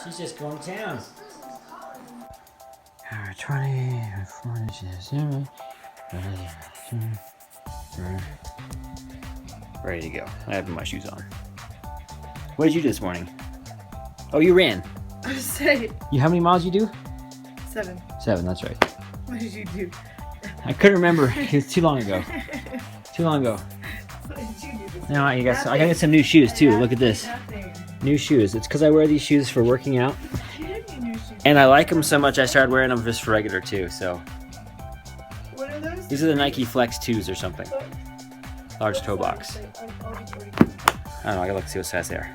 She's just going to town. 20, 40, ready to go. I have my shoes on. What did you do this morning? Oh, you ran. I was saying. How many miles you do? 7. 7, that's right. What did you do? I couldn't remember. It was too long ago. What did you do this Now I gotta get some new shoes too. Look at this. Nothing. New shoes. It's because I wear these shoes for working out. You didn't need new shoes. And I like them so much I started wearing them just for regular too. So What are those? these are the Nike Flex 2s or something. Large toe box. I don't know, I gotta look see what size they are.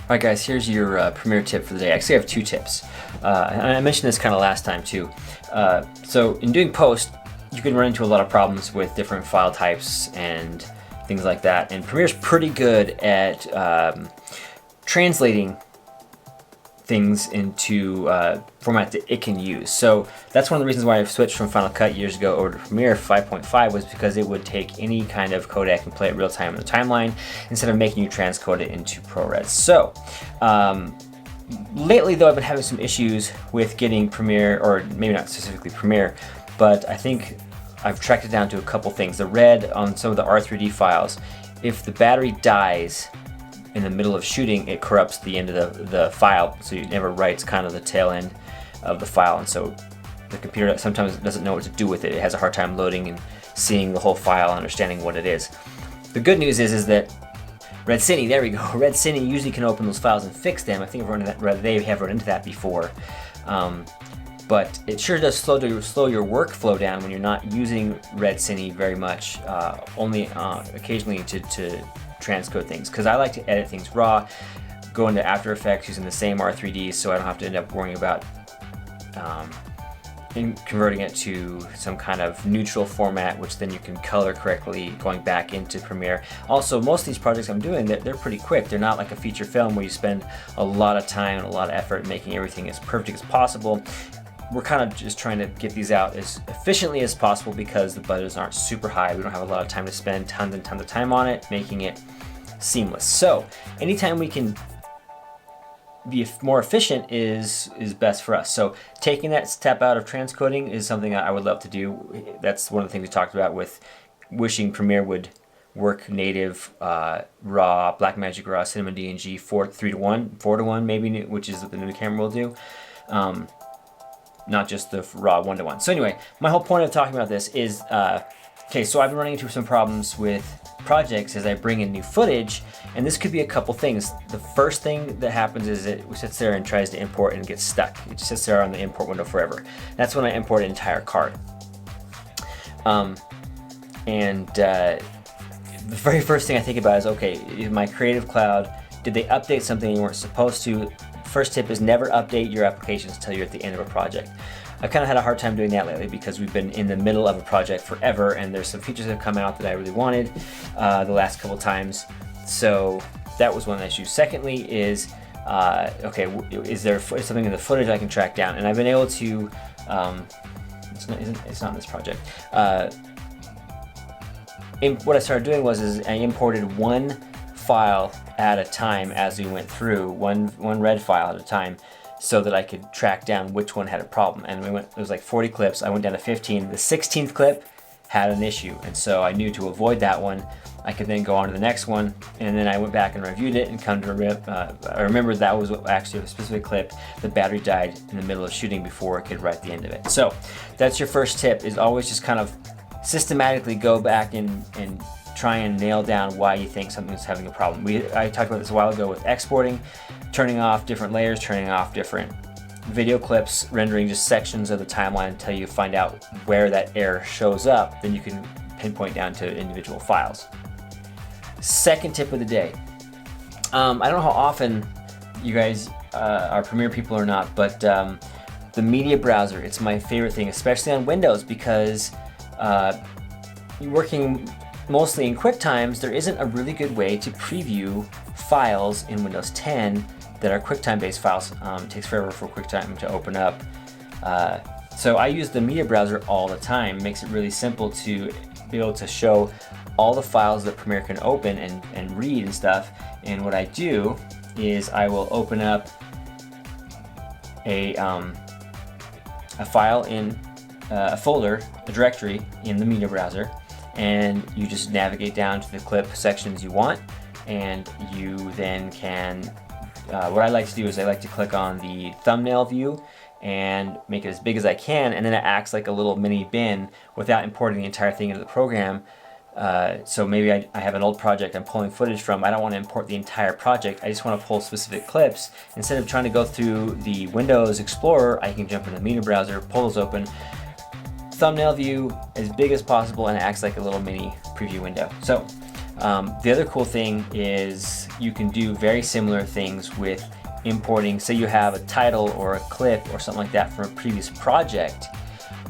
Alright guys, here's your Premiere tip for the day. Actually I have 2 tips. And I mentioned this kind of last time too. So in doing post, you can run into a lot of problems with different file types and things like that. And Premiere's pretty good at translating things into format that it can use. So that's one of the reasons why I've switched from Final Cut years ago over to Premiere 5.5 was because it would take any kind of codec and play it real time in the timeline instead of making you transcode it into ProRes. So lately though I've been having some issues with getting Premiere, or maybe not specifically Premiere, but I think I've tracked it down to a couple things. The red on some of the R3D files, if the battery dies in the middle of shooting, it corrupts the end of the file, so it never writes kind of the tail end of the file, and so the computer sometimes doesn't know what to do with it. It has a hard time loading and seeing the whole file and understanding what it is. The good news is that Red Cine, there we go. Red Cine usually can open those files and fix them. I think they have run into that before. But it sure does slow your workflow down when you're not using Red Cine very much, only occasionally to transcode things. Because I like to edit things raw, go into After Effects using the same R3Ds, so I don't have to end up worrying about converting it to some kind of neutral format, which then you can color correctly going back into Premiere. Also, most of these projects I'm doing, they're pretty quick. They're not like a feature film where you spend a lot of time and a lot of effort making everything as perfect as possible. We're kind of just trying to get these out as efficiently as possible because the budgets aren't super high. We don't have a lot of time to spend tons and tons of time on it, making it seamless. So anytime we can be more efficient is best for us. So taking that step out of transcoding is something I would love to do. That's one of the things we talked about with wishing Premiere would work native RAW, Blackmagic RAW, Cinema DNG 4:1 maybe, which is what the new camera will do. Not just the raw 1:1. So anyway, my whole point of talking about this is, okay, so I've been running into some problems with projects as I bring in new footage, and this could be a couple things. The first thing that happens is it sits there and tries to import and gets stuck. It just sits there on the import window forever. That's when I import an entire card. The very first thing I think about is, okay, in my Creative Cloud, did they update something you weren't supposed to? First tip is never update your applications until you're at the end of a project. I've kind of had a hard time doing that lately because we've been in the middle of a project forever, and there's some features that have come out that I really wanted the last couple times. So that was one issue. Secondly is, okay, is there something in the footage I can track down? And I've been able to, it's not in this project. What I started doing was I imported one file at a time as we went through, one red file at a time, so that I could track down which one had a problem. And it was like 40 clips. I went down to 15. The 16th clip had an issue, and so I knew to avoid that one, I could then go on to the next one, and then I went back and reviewed it and come to I remembered that was actually a specific clip. The battery died in the middle of shooting before it could write the end of it. So that's your first tip, is always just kind of systematically go back and try and nail down why you think something's having a problem. I talked about this a while ago with exporting, turning off different layers, turning off different video clips, rendering just sections of the timeline until you find out where that error shows up. Then you can pinpoint down to individual files. Second tip of the day. I don't know how often you guys are Premiere people or not, but the media browser, it's my favorite thing, especially on Windows, because you're working mostly in QuickTimes. There isn't a really good way to preview files in Windows 10 that are QuickTime based files. It takes forever for QuickTime to open up. So I use the media browser all the time. It makes it really simple to be able to show all the files that Premiere can open and read and stuff. And what I do is I will open up a file in a folder, a directory in the media browser, and you just navigate down to the clip sections you want, and you then can, what I like to do is I like to click on the thumbnail view and make it as big as I can, and then it acts like a little mini bin without importing the entire thing into the program. So maybe I have an old project I'm pulling footage from. I don't want to import the entire project. I just want to pull specific clips. Instead of trying to go through the Windows Explorer, I can jump into the media browser, pull those open, thumbnail view as big as possible, and it acts like a little mini preview window. So the other cool thing is you can do very similar things with importing. Say you have a title or a clip or something like that from a previous project.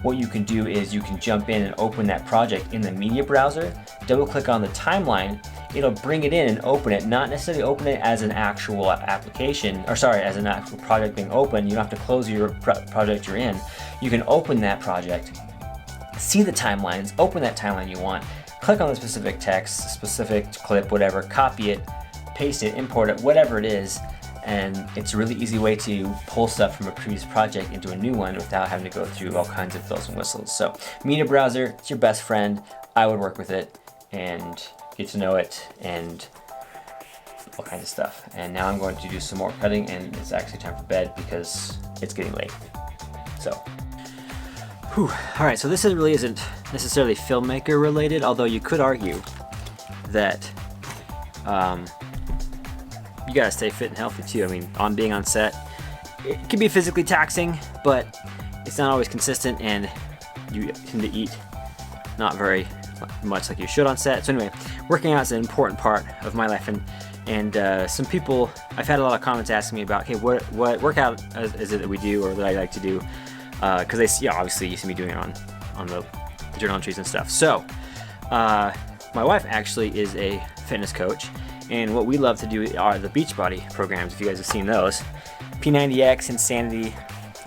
What you can do is you can jump in and open that project in the media browser, double click on the timeline, it'll bring it in and open it, not necessarily open it as an actual application, or sorry, as an actual project being open. You don't have to close your project you're in. You can open that project, see the timelines, open that timeline you want, click on the specific text, specific clip, whatever, copy it, paste it, import it, whatever it is. And it's a really easy way to pull stuff from a previous project into a new one without having to go through all kinds of bells and whistles. So media browser, it's your best friend. I would work with it and get to know it and all kinds of stuff. And now I'm going to do some more cutting, and it's actually time for bed because it's getting late. So, whew. All right, so this really isn't necessarily filmmaker related, although you could argue that you gotta stay fit and healthy too. I mean, being on set, it can be physically taxing, but it's not always consistent, and you tend to eat not very much like you should on set. So anyway, working out is an important part of my life, and some people, I've had a lot of comments asking me about, okay, what workout is it that we do or that I like to do? Because they see, obviously you see me doing it on the journal entries and stuff. So my wife actually is a fitness coach. And what we love to do are the Beachbody programs, if you guys have seen those. P90X, Insanity,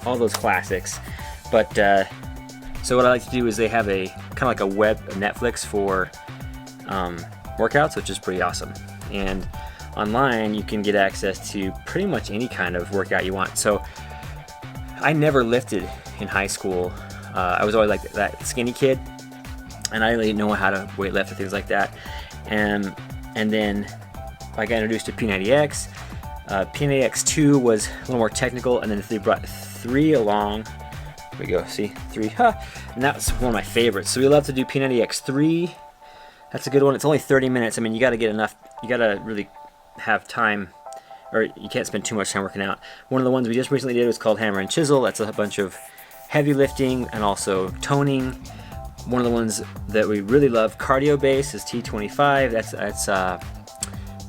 all those classics. But, so what I like to do is they have a kind of like a Netflix for workouts, which is pretty awesome. And online, you can get access to pretty much any kind of workout you want. So I never lifted in high school. I was always like that skinny kid, and I really didn't know how to weight lift or things like that. And then I got introduced to P90X. P90X2 was a little more technical, and then they brought 3 along. There we go, see, 3, and that was one of my favorites. So we love to do P90X3. That's a good one. It's only 30 minutes. I mean, you got to get enough, you got to really have time, or you can't spend too much time working out. One of the ones we just recently did was called Hammer and Chisel. That's a bunch of heavy lifting and also toning. One of the ones that we really love, cardio base, is T25. That's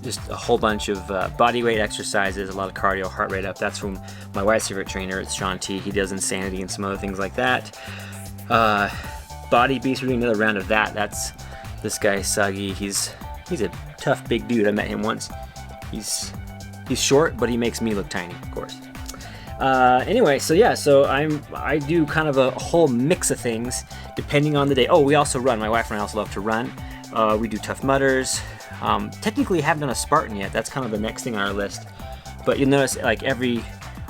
just a whole bunch of body weight exercises, a lot of cardio, heart rate up. That's from my wife's favorite trainer, it's Sean T. He does Insanity and some other things like that. Body Beast, we're doing another round of that. That's this guy Sagi. He's a tough big dude. I met him once. He's short, but he makes me look tiny, of course. Anyway, so yeah, so I do kind of a whole mix of things depending on the day. Oh, we also run. My wife and I also love to run. We do Tough Mudders. Technically haven't done a Spartan yet. That's kind of the next thing on our list. But you'll notice like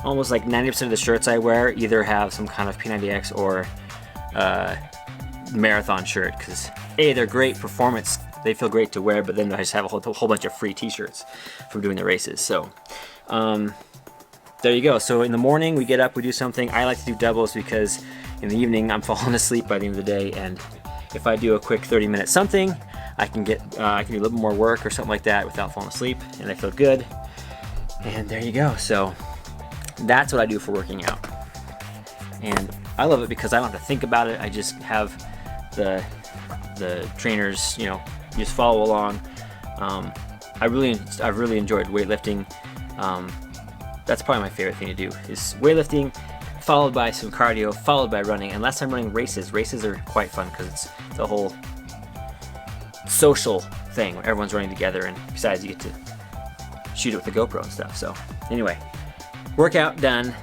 almost like 90% of the shirts I wear either have some kind of P90X or marathon shirt, because they're great performance. They feel great to wear, but then I just have a whole bunch of free t-shirts from doing the races. So there you go. So in the morning we get up, we do something. I like to do doubles because in the evening I'm falling asleep by the end of the day, and if I do a quick 30-minute something, I can do a little more work or something like that without falling asleep, and I feel good. And there you go. So that's what I do for working out, and I love it because I don't have to think about it. I just have the trainers, you just follow along. I've really enjoyed weightlifting. That's probably my favorite thing to do is weightlifting, followed by some cardio, followed by running. Unless I'm running races. Races are quite fun because it's a whole social thing where everyone's running together, and besides you get to shoot it with the GoPro and stuff. So anyway, workout done.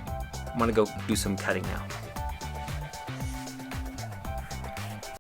I'm gonna go do some cutting now.